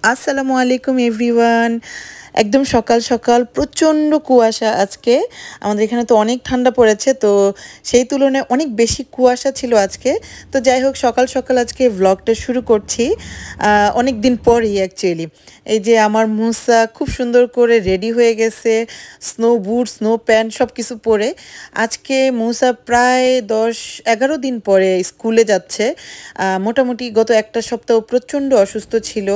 আসসালামু আলাইকুম এভরিওয়ান। একদম সকাল সকাল প্রচণ্ড কুয়াশা আজকে। আমাদের এখানে তো অনেক ঠান্ডা পড়েছে, তো সেই তুলনায় অনেক বেশি কুয়াশা ছিল আজকে। তো যাই হোক, সকাল সকাল আজকে ভ্লগটা শুরু করছি অনেক দিন পরই অ্যাকচুয়ালি। এই যে আমার মুসা খুব সুন্দর করে রেডি হয়ে গেছে, স্নো বুট, স্নো প্যান্ট সব কিছু পরে। আজকে মুসা প্রায় 10-11 দিন পরে স্কুলে যাচ্ছে। মোটামুটি গত একটা সপ্তাহ প্রচণ্ড অসুস্থ ছিল।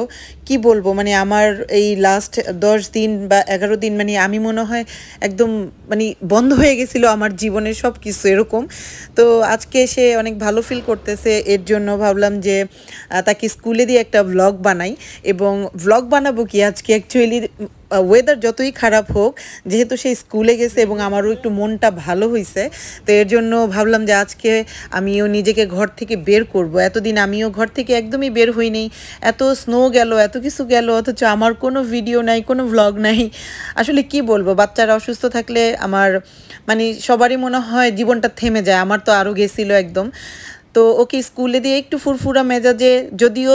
কি বলবো, মানে আমার এই লাস্ট 10 দিন বা 11 দিন, মানে আমি মনে হয় একদম মানে বন্ধ হয়ে গেছিলো আমার জীবনের সব কিছু এরকম। তো আজকে সে অনেক ভালো ফিল করতেছে, এর জন্য ভাবলাম যে তাকে স্কুলে দিয়ে একটা ভ্লগ বানাই। এবং ভ্লগ বানাবো কি, আজকে অ্যাকচুয়ালি ওয়েদার যতই খারাপ হোক, যেহেতু সে স্কুলে গেছে এবং আমারও একটু মনটা ভালো হয়েছে, তো এর জন্য ভাবলাম যে আজকে আমিও নিজেকে ঘর থেকে বের করব। এতদিন আমিও ঘর থেকে একদমই বের হইনি, এত স্নো গেল, এত কিছু গেল, অথচ আমার কোনো ভিডিও নাই, কোনো ভ্লগ নাই। আসলে কি বলবো, বাচ্চারা অসুস্থ থাকলে আমার মানে সবারই মনে হয় জীবনটা থেমে যায়। আমার তো আরও গেছিলো একদম। তো ওকে স্কুলে দিয়ে একটু ফুরফুরা মেজাজে, যদিও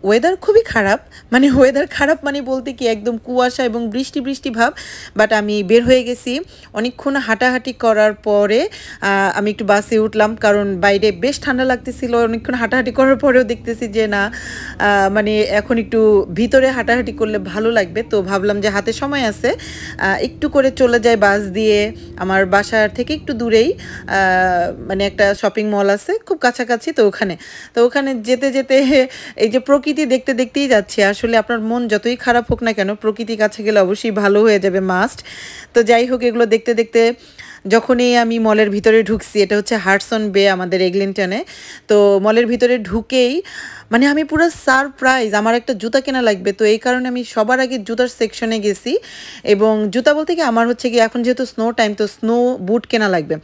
ওয়েদার খুবই খারাপ, মানে ওয়েদার খারাপ মানে বলতে কি একদম কুয়াশা এবং বৃষ্টি বৃষ্টি ভাব, বাট আমি বের হয়ে গেছি। অনেকক্ষণ হাঁটাহাঁটি করার পরে আমি একটু বাসে উঠলাম, কারণ বাইরে বেশ ঠান্ডা লাগতেছিল। অনেকক্ষণ হাঁটাহাঁটি করার পরেও দেখতেছি যে না, মানে এখন একটু ভিতরে হাঁটাহাঁটি করলে ভালো লাগবে। তো ভাবলাম যে হাতে সময় আছে, একটু করে চলে যায় বাস দিয়ে। আমার বাসার থেকে একটু দূরেই মানে একটা শপিং মল আছে খুব কাছাকাছি, তো ওখানে যেতে যেতে এই যে প্রকৃতি দেখতে দেখতেই যাচ্ছি। আসলে আপনার মন যতই খারাপ হোক না কেন, প্রকৃতির কাছে গেলে অবশ্যই ভালো হয়ে যাবে, মাস্ট। তো যাই হোক, এগুলো দেখতে দেখতে যখনই আমি মলের ভিতরে ঢুকছি, এটা হচ্ছে হাডসন বে আমাদের এগলিংটনে। তো মলের ভিতরে ঢুকেই মানে আমি পুরো সারপ্রাইজ, আমার একটা জুতা কেনা লাগবে, তো এই কারণে আমি সবার আগে জুতার সেকশনে গেছি। এবং জুতা বলতে কি, আমার হচ্ছে কি এখন যেহেতু স্নো টাইম, তো স্নো বুট কেনা লাগবে।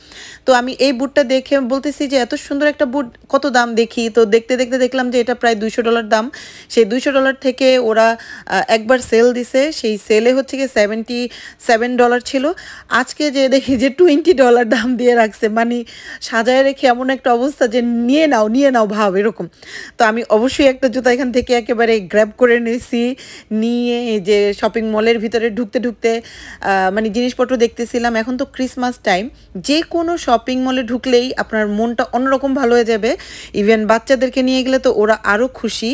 তো আমি এই বুটটা দেখে বলতেছি যে এত সুন্দর একটা বুট, কত দাম দেখি। তো দেখতে দেখতে দেখলাম যে এটা প্রায় $200 দাম। সেই $200 থেকে ওরা একবার সেল দিছে, সেই সেলে হচ্ছে কি $77 ছিল। আজকে যে দেখি যে $20 দাম দিয়ে রাখছে, মানে সাজায় রেখে এমন একটা অবস্থা যে নিয়ে নাও ভাব এরকম। তো আমি অবশ্যই একটা জুতা এখান থেকে একেবারে গ্র্যাব করে নিয়েছি। নিয়ে এই যে শপিং মলের ভিতরে ঢুকতে ঢুকতে মানে জিনিসপত্র দেখতেছিলাম। এখন তো ক্রিসমাস টাইম, যে কোনো শপিং মলে ঢুকলেই আপনার মনটা অন্যরকম ভালো হয়ে যাবে। ইভেন বাচ্চাদেরকে নিয়ে গেলে তো ওরা আরও খুশি।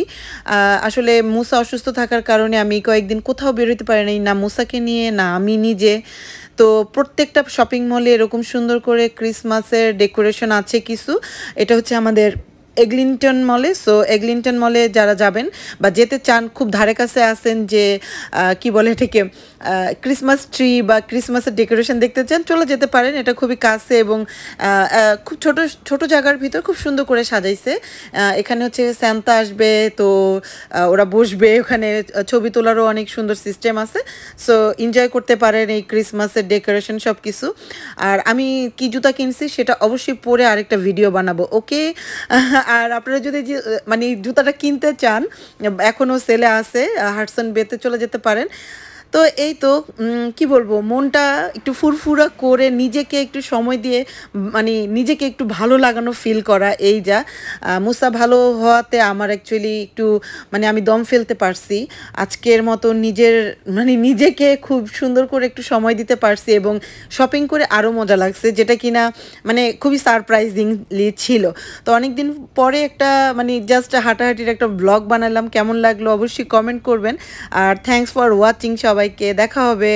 আসলে মুসা অসুস্থ থাকার কারণে আমি কয়েকদিন কোথাও বেরোতে পারিনি, না মুসাকে নিয়ে না আমি নিজে। তো প্রত্যেকটা শপিং মলে এরকম সুন্দর করে ক্রিসমাসের ডেকোরেশন আছে কিছু। এটা হচ্ছে আমাদের এগলিংটন মলে। সো এগলিংটন মলে যারা যাবেন বা যেতে চান, খুব ধারে কাছে আসেন, যে কি বলে এটাকে, ক্রিসমাস ট্রি বা ক্রিসমাসের ডেকোরেশন দেখতে চান, চলে যেতে পারেন। এটা খুবই কাছে এবং খুব ছোট ছোট জায়গার ভিতর খুব সুন্দর করে সাজাইছে। এখানে হচ্ছে স্যান্তা আসবে, তো ওরা বসবে ওখানে, ছবি তোলারও অনেক সুন্দর সিস্টেম আছে। সো এনজয় করতে পারেন এই ক্রিসমাসের ডেকোরেশন সব কিছু। আর আমি কি জুতা কিনছি সেটা অবশ্যই পরে আরেকটা ভিডিও বানাবো, ওকে। আর আপনারা যদি যে মানে জুতাটা কিনতে চান, এখনও সেলে আছে, হাডসন বেতে চলে যেতে পারেন। তো এই তো কি বলবো, মনটা একটু ফুরফুরা করে নিজেকে একটু সময় দিয়ে মানে নিজেকে একটু ভালো লাগানো ফিল করা, এই যা। মুসা ভালো হওয়াতে আমার অ্যাকচুয়ালি একটু মানে আমি দম ফেলতে পারছি আজকের মতো, নিজেকে খুব সুন্দর করে একটু সময় দিতে পারছি এবং শপিং করে আরও মজা লাগছে, যেটা কিনা মানে খুবই সারপ্রাইজিংলি ছিল। তো অনেক দিন পরে একটা মানে জাস্ট হাঁটাহাঁটির একটা ব্লগ বানালাম, কেমন লাগলো অবশ্যই কমেন্ট করবেন। আর থ্যাঙ্কস ফর ওয়াচিং সবাইকে, দেখা হবে।